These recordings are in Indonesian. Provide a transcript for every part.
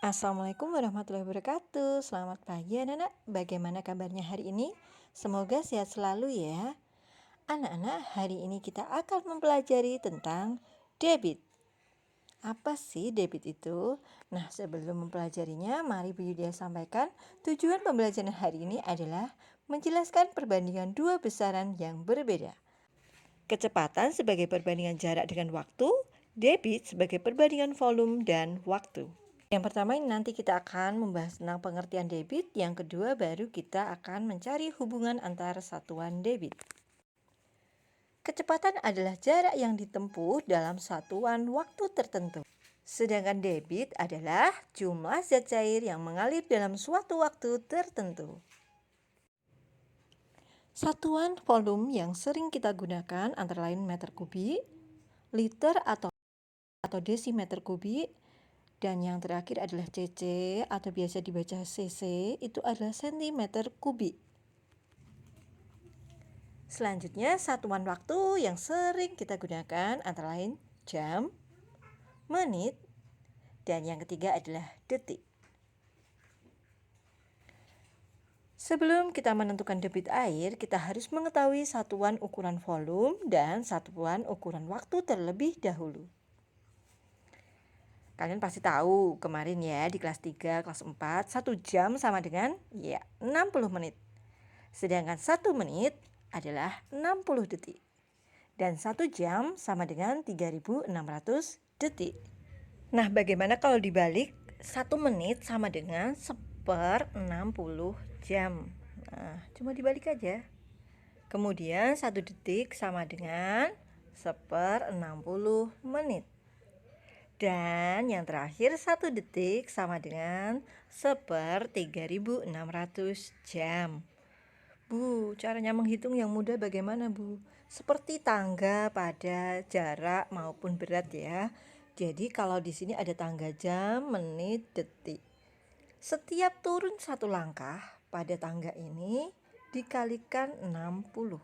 Assalamualaikum warahmatullahi wabarakatuh. Selamat pagi anak-anak. Bagaimana kabarnya hari ini? Semoga sehat selalu ya. Anak-anak, hari ini kita akan mempelajari tentang debit. Apa sih debit itu? Nah, sebelum mempelajarinya, mari Bu Yudia sampaikan tujuan pembelajaran hari ini adalah menjelaskan perbandingan dua besaran yang berbeda. Kecepatan sebagai perbandingan jarak dengan waktu, debit sebagai perbandingan volume dan waktu. Yang pertama ini nanti kita akan membahas tentang pengertian debit, yang kedua baru kita akan mencari hubungan antara satuan debit. Kecepatan adalah jarak yang ditempuh dalam satuan waktu tertentu. Sedangkan debit adalah jumlah zat cair yang mengalir dalam suatu waktu tertentu. Satuan volume yang sering kita gunakan antara lain meter kubik, liter atau desimeter kubik, dan yang terakhir adalah cc atau biasa dibaca cc, itu adalah sentimeter kubik. Selanjutnya satuan waktu yang sering kita gunakan antara lain jam, menit, dan yang ketiga adalah detik. Sebelum kita menentukan debit air, kita harus mengetahui satuan ukuran volume dan satuan ukuran waktu terlebih dahulu. Kalian pasti tahu kemarin ya di kelas 3, kelas 4, 1 jam sama dengan 60 menit. Sedangkan 1 menit adalah 60 detik. Dan 1 jam sama dengan 3600 detik. Nah, bagaimana kalau dibalik? 1 menit sama dengan 1/60 jam. Nah, cuma dibalik aja. Kemudian 1 detik sama dengan 1/60 menit. Dan yang terakhir 1 detik sama dengan 1/3600 jam. Bu, caranya menghitung yang mudah bagaimana Bu? Seperti tangga pada jarak maupun berat ya. Jadi kalau di sini ada tangga jam, menit, detik. Setiap turun 1 langkah pada tangga ini dikalikan 60.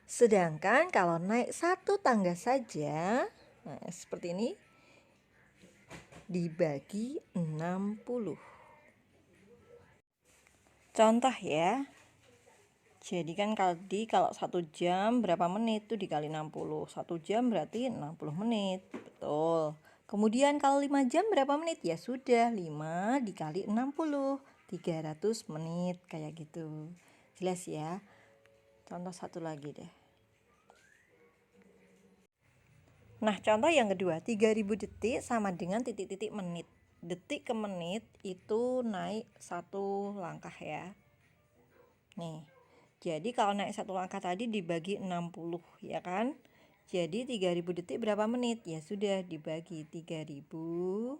Sedangkan kalau naik 1 tangga saja, nah seperti ini, dibagi 60. Contoh ya. Jadi kan kalau 1 jam berapa menit tuh dikali 60. 1 jam berarti 60 menit. Betul. Kemudian kalau 5 jam berapa menit? Ya sudah, 5 dikali 60. 300 menit kayak gitu. Jelas ya? Contoh satu lagi deh. Nah, contoh yang kedua, 3000 detik sama dengan titik-titik menit. Detik ke menit itu naik 1 langkah ya. Nih. Jadi kalau naik 1 langkah tadi dibagi 60 ya kan. Jadi 3000 detik berapa menit? Ya sudah, dibagi 3000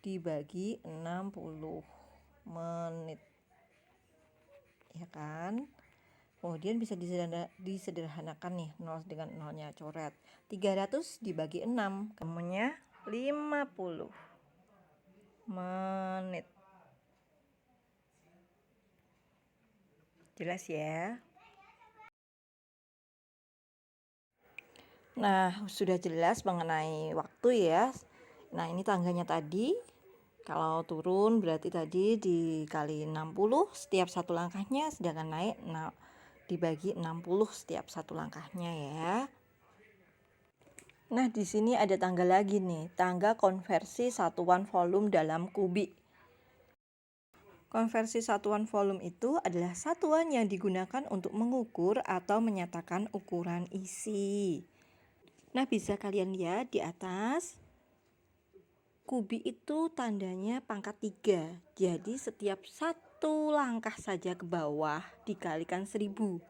dibagi 60 menit. Ya kan? Kemudian bisa disederhanakan nih, 0 dengan 0-nya coret. 300 dibagi 6, kemudian 50 menit. Jelas ya? Nah, sudah jelas mengenai waktu ya. Nah, ini tangganya tadi. Kalau turun berarti tadi dikali 60 setiap 1 langkahnya, sedangkan naik dibagi 60 setiap 1 langkahnya ya. Nah, di sini ada tangga lagi nih, tangga konversi satuan volume dalam kubik. Konversi satuan volume itu adalah satuan yang digunakan untuk mengukur atau menyatakan ukuran isi. Nah, bisa kalian lihat di atas, kubik itu tandanya pangkat 3. Jadi setiap 1 langkah saja ke bawah dikalikan 1000.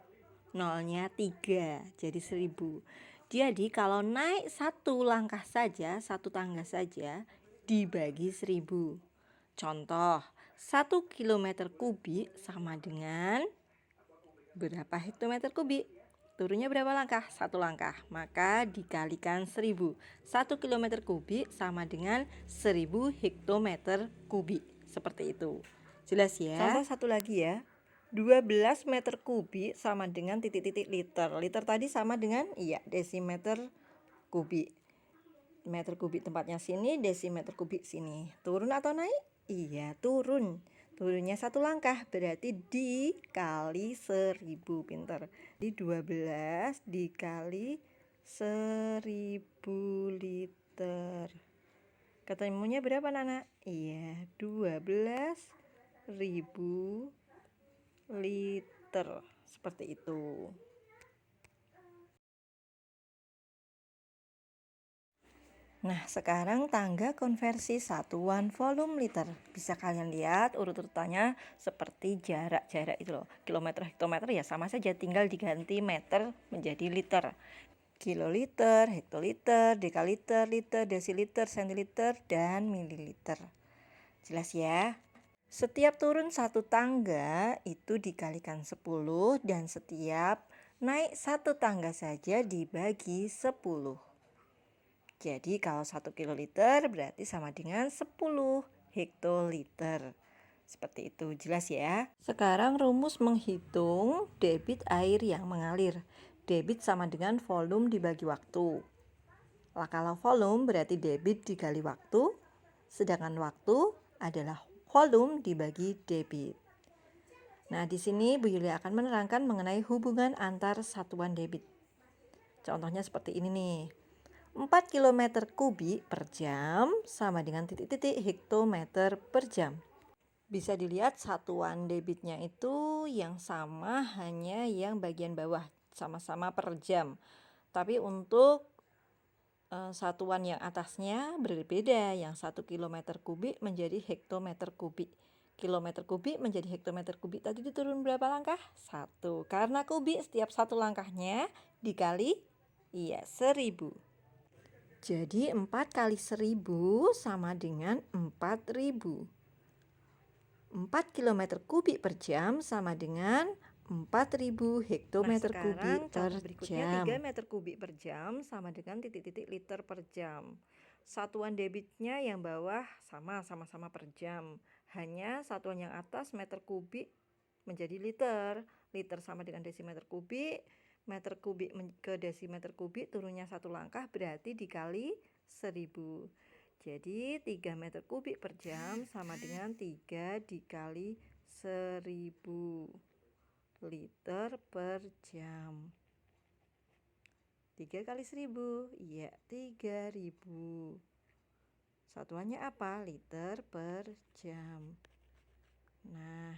Nolnya 3, jadi 1000. Jadi kalau naik 1 langkah saja, 1 tangga saja, dibagi 1000. Contoh, 1 km kubik sama dengan berapa hektometer kubik? Turunnya berapa langkah? 1 langkah. Maka dikalikan 1000. 1 km kubik sama dengan 1000 hektometer kubik. Seperti itu. Jelas ya? Contoh satu lagi ya. 12 meter kubik sama dengan titik-titik liter. Liter tadi sama dengan desimeter kubik. meter kubik tempatnya sini, desimeter kubik sini. Turun atau naik? Iya, turun. Turunnya 1 langkah, berarti dikali 1000, pinter. Di 12 dikali 1000 liter. Ketemunya berapa, Nana? Iya, 12.000 liter. Seperti itu. Nah, sekarang tangga konversi satuan volume liter. Bisa kalian lihat urut-urutannya seperti jarak-jarak itu loh. Kilometer, hektometer ya sama saja, tinggal diganti meter menjadi liter. Kiloliter, hektoliter, dekaliter, liter, desiliter, sentiliter, dan mililiter. Jelas ya? Setiap turun 1 tangga itu dikalikan 10 dan setiap naik 1 tangga saja dibagi 10. Jadi kalau 1 kiloliter berarti sama dengan 10 hektoliter. Seperti itu, jelas ya. Sekarang rumus menghitung debit air yang mengalir. Debit sama dengan volume dibagi waktu. Nah, kalau volume berarti debit dikali waktu, sedangkan waktu adalah volume dibagi debit. Nah, di sini Bu Yulia akan menerangkan mengenai hubungan antar satuan debit. Contohnya seperti ini nih. 4 km kubik per jam sama dengan titik-titik hektometer per jam. Bisa dilihat satuan debitnya itu yang sama, hanya yang bagian bawah sama-sama per jam. Tapi untuk satuan yang atasnya berbeda, yang 1 km kubik menjadi hektometer kubik. Kilometer kubik menjadi hektometer kubik. Tadi diturun berapa langkah? 1. Karena kubik setiap 1 langkahnya dikali 1000. Jadi 4 kali 1000 sama dengan 4000. 4 km kubik per jam sama dengan 4000 hektometer kubik per jam. 3 meter kubik per jam sama dengan titik-titik liter per jam. Satuan debitnya yang bawah sama-sama per jam. Hanya satuan yang atas meter kubik menjadi liter. Liter sama dengan desimeter kubik. Meter kubik ke desimeter kubik turunnya 1 langkah berarti dikali 1000. Jadi 3 meter kubik per jam sama dengan 3 dikali 1000 liter per jam. 3 kali 1000, iya 3000. Satuannya apa? Liter per jam. Nah,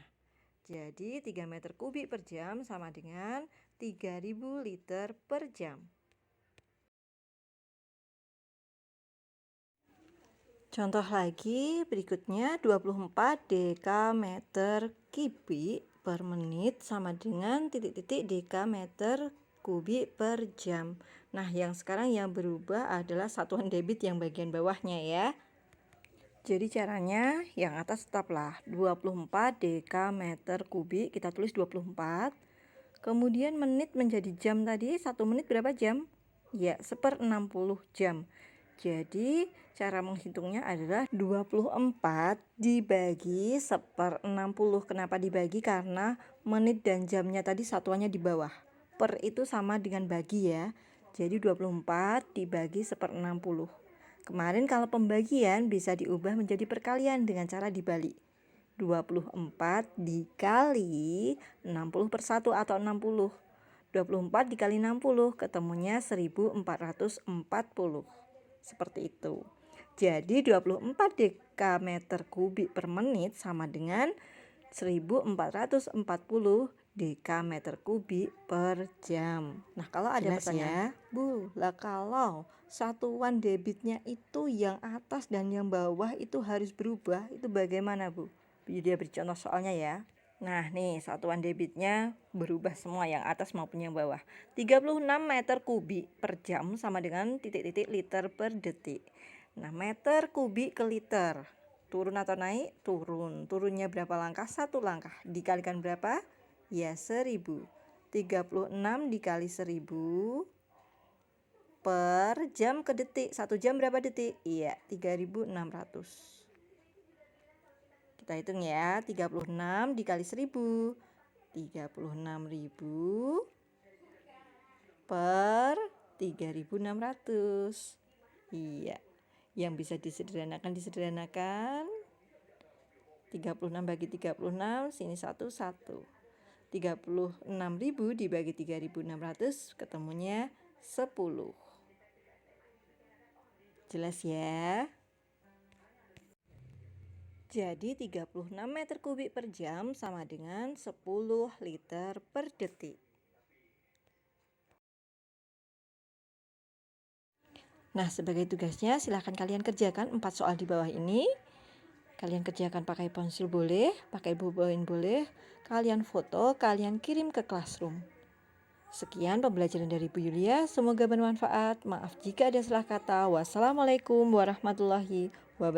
jadi 3 meter kubik per jam sama dengan 3000 liter per jam. Contoh lagi berikutnya 24 dekameter kubik per menit sama dengan titik-titik dekameter kubik per jam. Nah, yang sekarang yang berubah adalah satuan debit yang bagian bawahnya ya. Jadi caranya yang atas tetaplah 24 dekameter kubik, kita tulis 24. Kemudian menit menjadi jam tadi, 1 menit berapa jam? Ya, 1/60 jam. Jadi cara menghitungnya adalah 24 dibagi 1/60. Kenapa dibagi? Karena menit dan jamnya tadi satuannya di bawah. Per itu sama dengan bagi ya. Jadi 24 dibagi 1/60. Kemarin kalau pembagian bisa diubah menjadi perkalian dengan cara dibalik. 24 dikali 60 per 1 atau 60. 24 dikali 60 ketemunya 1440. Seperti itu. Jadi 24 dekameter kubik per menit sama dengan 1440 dekameter kubik per jam. Nah, kalau ada pertanyaan, Bu, lah kalau satuan debitnya itu yang atas dan yang bawah itu harus berubah, itu bagaimana, Bu? Dia beri contoh soalnya ya. Nah, nih satuan debitnya berubah semua, yang atas maupun yang bawah. 36 meter kubik per jam sama dengan titik-titik liter per detik. Nah, meter kubik ke liter. Turun atau naik? Turun. Turunnya berapa langkah? 1 langkah. Dikalikan berapa? Ya, 1000. 36 dikali 1000 per jam ke detik. 1 jam berapa detik? Iya, 3600. Kita hitung ya, 36 dikali 1000. 36.000 per 3600. Iya, yang bisa disederhanakan. 36 bagi 36, sini 1, 1. 36.000 dibagi 3.600, ketemunya 10. Jelas ya? Jadi 36 meter kubik per jam sama dengan 10 liter per detik. Nah, sebagai tugasnya silahkan kalian kerjakan 4 soal di bawah ini. Kalian kerjakan pakai pensil boleh, pakai ballpoint boleh, kalian foto, kalian kirim ke classroom. Sekian pembelajaran dari Bu Yulia, semoga bermanfaat. Maaf jika ada salah kata. Wassalamualaikum warahmatullahi wabarakatuh.